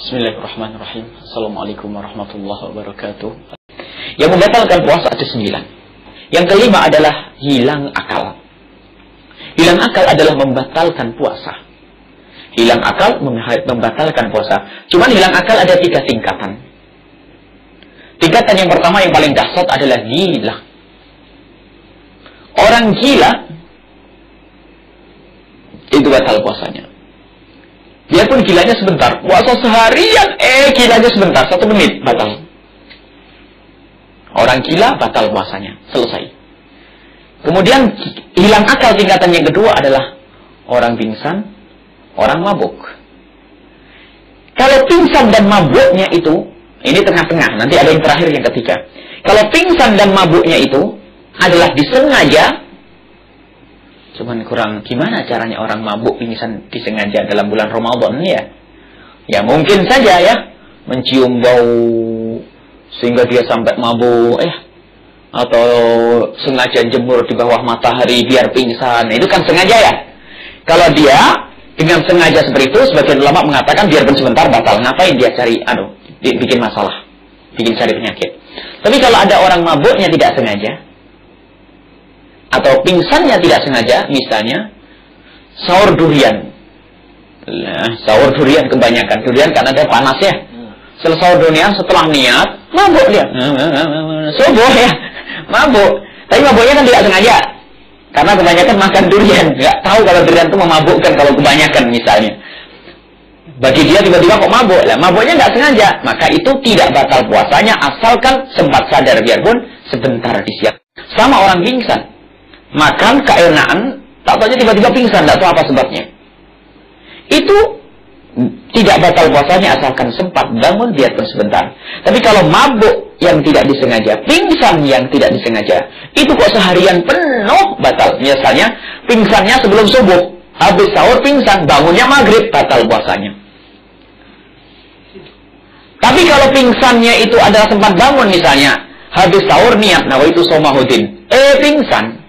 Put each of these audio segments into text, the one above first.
Bismillahirrahmanirrahim. Assalamualaikum warahmatullahi wabarakatuh. Yang membatalkan puasa ada 9. Yang kelima adalah hilang akal. Hilang akal adalah membatalkan puasa. Hilang akal membatalkan puasa. Cuman hilang akal ada 3 tingkatan. Tingkatan yang pertama yang paling dahsyat adalah gila. Orang gila itu batal puasanya. Dia pun gilanya sebentar. Puasa seharian, gilanya sebentar, 1 menit, batal. Orang gila, batal puasanya. Selesai. Kemudian, hilang akal tingkatan yang kedua adalah orang pingsan, orang mabuk. Kalau pingsan dan mabuknya itu, ini tengah-tengah, nanti ada yang terakhir yang ketiga. Kalau pingsan dan mabuknya itu adalah disengaja, cuman kurang gimana caranya orang mabuk pingsan disengaja dalam bulan Ramadan ya? Ya mungkin saja ya, mencium bau sehingga dia sampai mabuk atau sengaja jemur di bawah matahari biar pingsan. Itu kan sengaja ya. Kalau dia dengan sengaja seperti itu, sebagian ulama mengatakan biarpun sebentar batal. Ngapain dia cari bikin masalah, bikin cari penyakit. Tapi kalau ada orang mabuknya tidak sengaja atau pingsannya tidak sengaja, misalnya sahur durian. Nah, sahur durian kebanyakan. Durian karena dia panas ya. Setelah sahur durian, setelah niat, mabuk dia. Subuh ya, mabuk. Tapi mabuknya kan tidak sengaja. Karena kebanyakan makan durian. Nggak tahu kalau durian itu memabukkan kalau kebanyakan misalnya. Bagi dia tiba-tiba kok mabuk. Lah, mabuknya nggak sengaja. Maka itu tidak batal puasanya asalkan sempat sadar biarpun sebentar di siang. Sama orang pingsan. Makan keenaan, tak tahu tiba-tiba pingsan, tak tahu apa sebabnya. Itu tidak batal puasanya asalkan sempat bangun biarpun sebentar. Tapi kalau mabuk yang tidak disengaja, pingsan yang tidak disengaja, itu kok seharian penuh batal. Misalnya pingsannya sebelum subuh, habis sahur pingsan, bangunnya maghrib, batal puasanya. Tapi kalau pingsannya itu adalah sempat bangun misalnya, habis sahur niat, nawaitu shaumahudin, pingsan.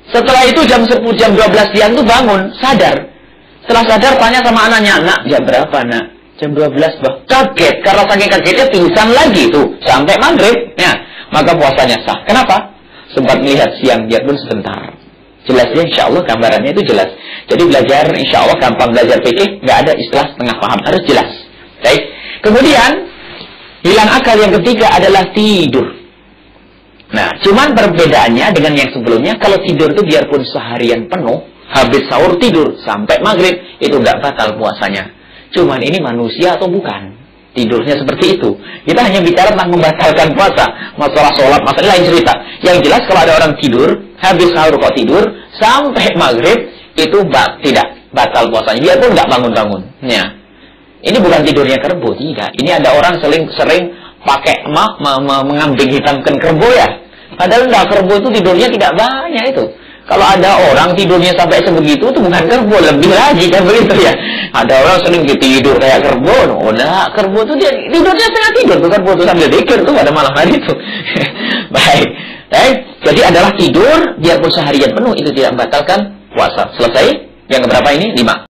Setelah itu jam 12 siang itu bangun, sadar. Setelah sadar tanya sama anaknya, "Nak, jam berapa, Nak?" "Jam 12, Bah." Kaget, karena saking kagetnya pingsan lagi tuh sampai maghrib. Ya, maka puasanya sah. Kenapa? Sempat melihat siang biarpun sebentar. Jelas ya, insya Allah gambarannya itu jelas. Jadi belajar, insya Allah gampang belajar fikih, nggak ada istilah setengah paham, harus jelas. Baik. Kemudian hilang akal yang ketiga adalah tidur. Nah, cuman perbedaannya dengan yang sebelumnya, kalau tidur itu biarpun seharian penuh, habis sahur tidur sampai maghrib, itu nggak batal puasanya. Cuman ini manusia atau bukan? Tidurnya seperti itu. Kita hanya bicara tentang membatalkan puasa. Masalah sholat, masalah lain cerita. Yang jelas kalau ada orang tidur, habis sahur kok tidur, sampai maghrib, itu tidak batal puasanya. Biarpun nggak bangun-bangun. Ya. Ini bukan tidurnya kerbau, tidak. Ini ada orang sering pakai mengambing hitamkan kerbau ya. Padahal enggak, kerbau itu tidurnya tidak banyak itu. Kalau ada orang tidurnya sampai sebegitu, itu bukan kerbau, lebih lagi kan begitu ya. Ada orang sering tidur kayak kerbau. Udah, kerbau itu dia tidurnya setengah tidur, tuh kerbau itu sambil zikir tuh pada malam hari itu. Baik. Jadi adalah tidur biarpun seharian penuh itu tidak membatalkan puasa. Selesai? Yang keberapa ini? 5.